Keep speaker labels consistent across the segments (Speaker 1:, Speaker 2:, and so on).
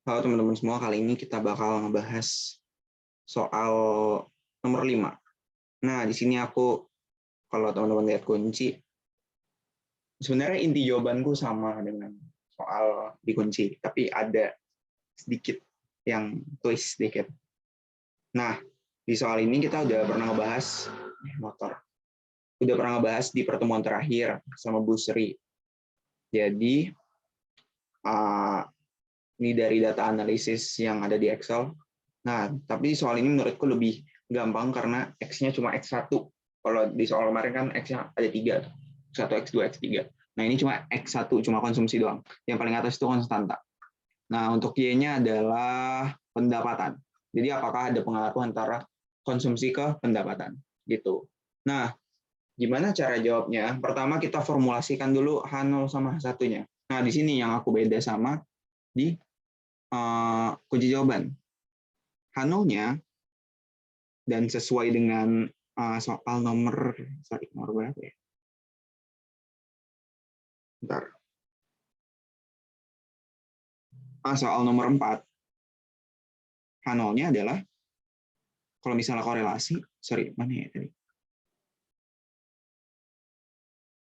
Speaker 1: Halo teman-teman semua, kali ini kita bakal ngebahas soal nomor 5. Nah, di sini aku, kalau teman-teman lihat kunci, sebenarnya inti jawabanku sama dengan soal di kunci, tapi ada sedikit yang twist sedikit. Nah, di soal ini kita udah pernah ngebahas di pertemuan terakhir sama Bu Sri. Jadi, ini dari data analisis yang ada di Excel. Nah, tapi soal ini menurutku lebih gampang karena X-nya cuma X1. Kalau di soal kemarin kan X-nya ada 3. X1, X2, X3. Nah, ini cuma X1, cuma konsumsi doang. Yang paling atas itu konstanta. Nah, untuk Y-nya adalah pendapatan. Jadi, apakah ada pengaruh antara konsumsi ke pendapatan? Gitu. Nah, gimana cara jawabnya? Pertama, kita formulasikan dulu H0 sama H1-nya. Nah, di sini yang aku beda sama di kunci jawaban. H0-nya dan sesuai dengan soal nomor berapa ya? Bentar. Soal nomor 4. H0-nya adalah kalau misalnya korelasi, mana ya tadi?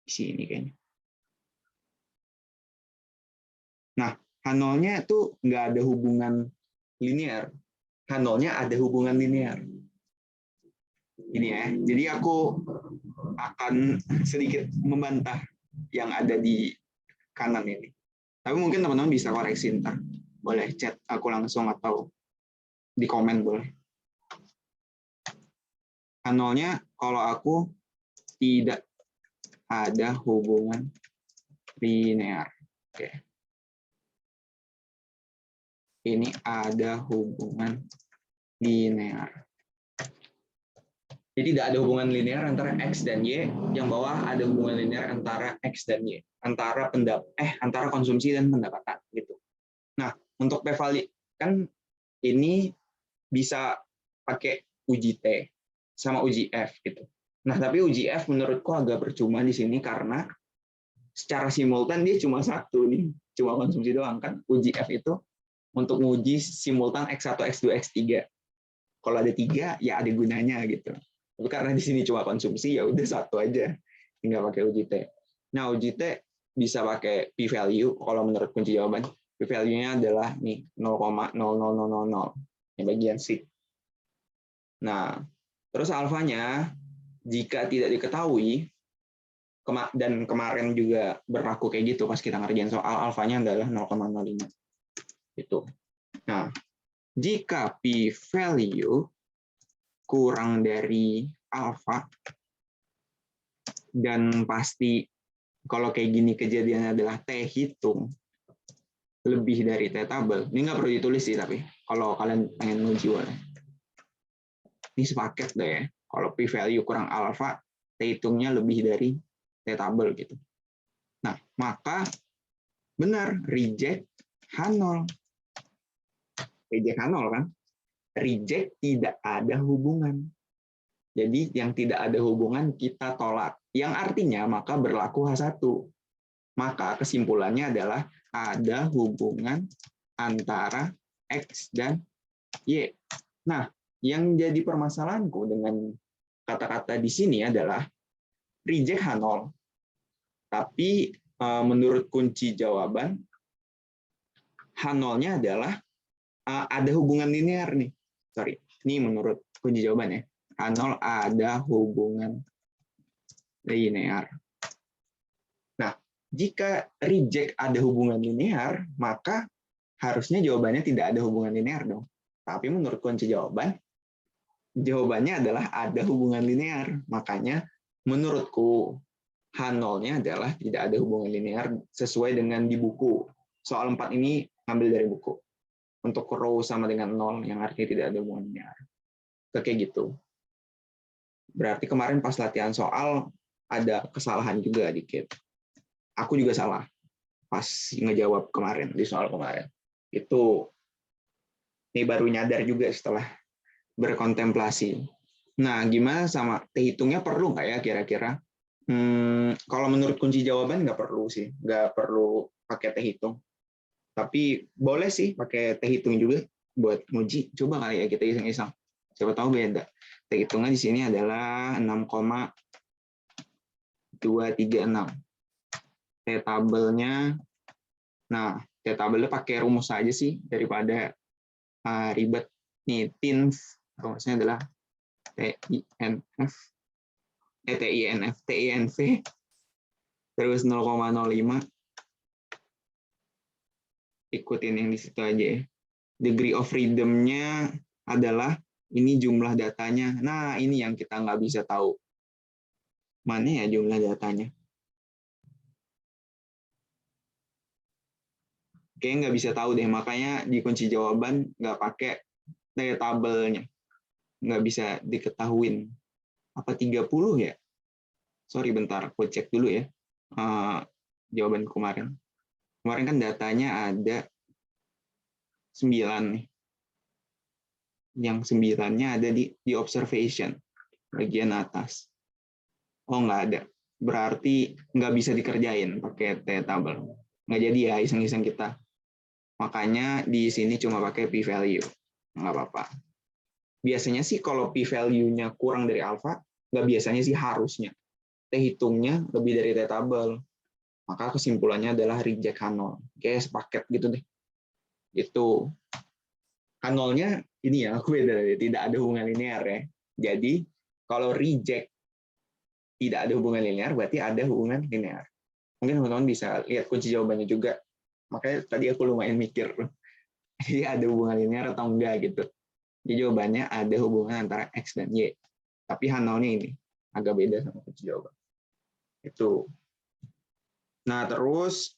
Speaker 1: Di sini kayaknya. Nah, H0-nya itu nggak ada hubungan linear. H0-nya ada hubungan linear. Ini ya. Jadi aku akan sedikit membantah yang ada di kanan ini. Tapi mungkin teman-teman bisa koreksi ntar. Boleh chat aku langsung atau di komen boleh. H0-nya kalau aku tidak ada hubungan linear. Oke. Ini ada hubungan linear. Jadi tidak ada hubungan linear antara X dan Y, yang bawah ada hubungan linear antara X dan Y, antara konsumsi dan pendapatan gitu. Nah, untuk p-value kan ini bisa pakai uji T sama uji F gitu. Nah, tapi uji F menurutku agak percuma di sini karena secara simultan dia cuma satu nih, cuma konsumsi doang kan. Uji F itu untuk menguji simultan X1, X2, X3. Kalau ada 3 ya ada gunanya gitu. Tapi karena di sini cuma konsumsi ya udah satu aja, tinggal pakai uji T. Nah, uji T bisa pakai p-value kalau menurut kunci jawaban. P-value-nya adalah nih 0,00000 yang bagian C. Nah, terus alfanya jika tidak diketahui, dan kemarin juga berlaku kayak gitu pas kita ngerjain soal, alfanya adalah 0,05. Gitu. Nah, jika p-value kurang dari alfa, dan pasti kalau kayak gini kejadiannya adalah T hitung lebih dari T tabel. Ini nggak perlu ditulis sih, tapi kalau kalian pengen nguji boleh. Ini sepaket deh ya. Kalau p-value kurang alfa, T hitungnya lebih dari T tabel gitu. Nah, maka benar, reject H0. Reject H0 kan? Reject tidak ada hubungan. Jadi yang tidak ada hubungan kita tolak. Yang artinya maka berlaku H1. Maka kesimpulannya adalah ada hubungan antara X dan Y. Nah, yang jadi permasalahanku dengan kata-kata di sini adalah reject H0. Tapi menurut kunci jawaban, H0-nya adalah ada hubungan linear nih. Sorry, ini menurut kunci jawabannya. H0 ada hubungan linear. Nah, jika reject ada hubungan linear, maka harusnya jawabannya tidak ada hubungan linear dong. Tapi menurut kunci jawaban, jawabannya adalah ada hubungan linear. Makanya menurutku H0-nya adalah tidak ada hubungan linear sesuai dengan di buku. Soal 4 ini ambil dari buku. Untuk row sama dengan 0 yang artinya tidak ada hubungan linear. Kayak gitu. Berarti kemarin pas latihan soal ada kesalahan juga dikit. Aku juga salah pas ngejawab kemarin di soal kemarin. Itu ini baru nyadar juga setelah berkontemplasi. Nah, gimana sama T hitungnya perlu nggak ya kira-kira? Kalau menurut kunci jawaban nggak perlu sih, nggak perlu pakai T hitung. Tapi boleh sih pakai T hitung juga buat nguji. Coba kali ya kita iseng-iseng. Siapa tahu beda. T hitungnya di sini adalah 6,236. T tabelnya, nah T tabelnya pakai rumus aja sih daripada ribet. Nih TINF, rumusnya adalah TINF terus 0,05. Ikutin yang di situ aja ya. Degree of freedom-nya adalah ini jumlah datanya. Nah, ini yang kita nggak bisa tahu. Mana ya jumlah datanya? Kayaknya nggak bisa tahu deh, makanya di kunci jawaban nggak pakai daya tabelnya. Nggak bisa diketahuin. Apa 30 ya? Sorry, bentar. Aku cek dulu ya. Jawaban kemarin. Kemarin kan datanya ada 9 nih. Yang 9-nya ada di observation, bagian atas. Oh, nggak ada. Berarti nggak bisa dikerjain pakai T-tabel. Nggak jadi ya, iseng-iseng kita. Makanya di sini cuma pakai p-value. Nggak apa-apa. Biasanya sih kalau p-value-nya kurang dari alfa, nggak biasanya sih harusnya. T hitungnya lebih dari T-tabel. Maka kesimpulannya adalah reject H0. Kayak sepaket gitu deh. Itu H0-nya ini ya, aku beda, tidak ada hubungan linear ya. Jadi kalau reject tidak ada hubungan linear, berarti ada hubungan linear. Mungkin teman-teman bisa lihat kunci jawabannya juga. Makanya tadi aku lumayan mikir, jadi ada hubungan linear atau enggak gitu. Jadi jawabannya ada hubungan antara X dan Y. Tapi H0-nya ini agak beda sama kunci jawaban. Itu. Nah, terus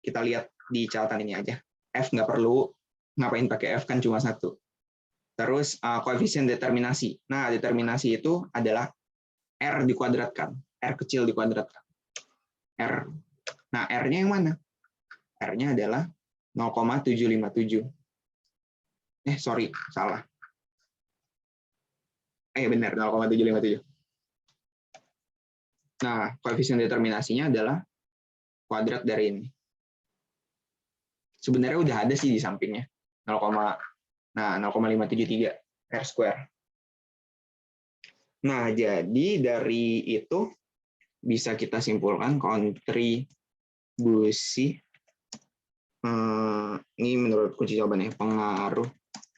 Speaker 1: kita lihat di catatan ini aja. F nggak perlu, ngapain pakai F kan cuma satu. Terus koefisien determinasi. Nah, determinasi itu adalah R dikuadratkan. R kecil dikuadratkan. R. Nah, R-nya yang mana? R-nya adalah 0,757. Sorry, salah. Benar, 0,757. Nah, koefisien determinasinya adalah kuadrat dari ini. Sebenarnya udah ada sih di sampingnya. 0,573 R square. Nah, jadi dari itu bisa kita simpulkan kontribusi ini menurut kunci jawabannya pengaruh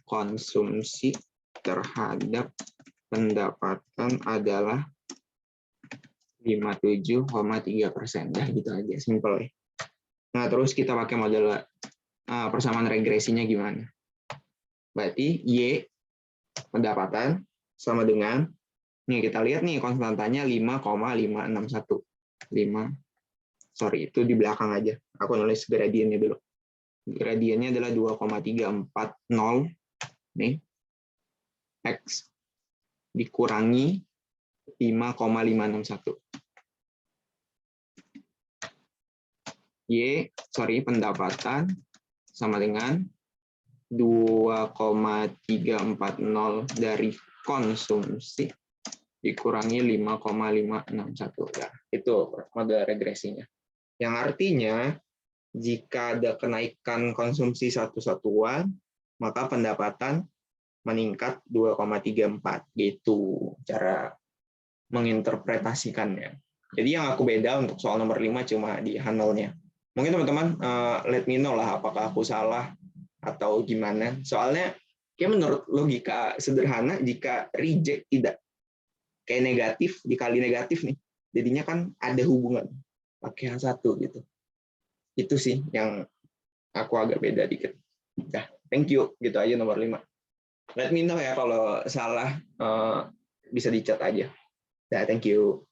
Speaker 1: konsumsi terhadap pendapatan adalah 57,3%. Dah gitu aja, simple ya. Nah, terus kita pakai model persamaan regresinya gimana? Berarti Y pendapatan sama dengan, nih kita lihat nih konstantanya 5,561. Sorry, itu di belakang aja. Aku nulis gradiennya dulu. Gradiennya adalah 2,340 nih X dikurangi 5,561. Pendapatan sama dengan 2,340 dari konsumsi dikurangi 5,561. Ya, itu model regresinya. Yang artinya jika ada kenaikan konsumsi satu satuan, maka pendapatan meningkat 2,34. Gitu cara menginterpretasikannya. Jadi yang aku beda untuk soal nomor 5 cuma di H0-nya. Mungkin teman-teman let me know lah apakah aku salah atau gimana. Soalnya kayak menurut logika sederhana jika reject tidak kayak negatif dikali negatif nih. Jadinya kan ada hubungan pakai H1 gitu. Itu sih yang aku agak beda dikit. Nah, thank you. Gitu aja nomor 5. Let me know ya kalau salah bisa dicat aja. Nah, thank you.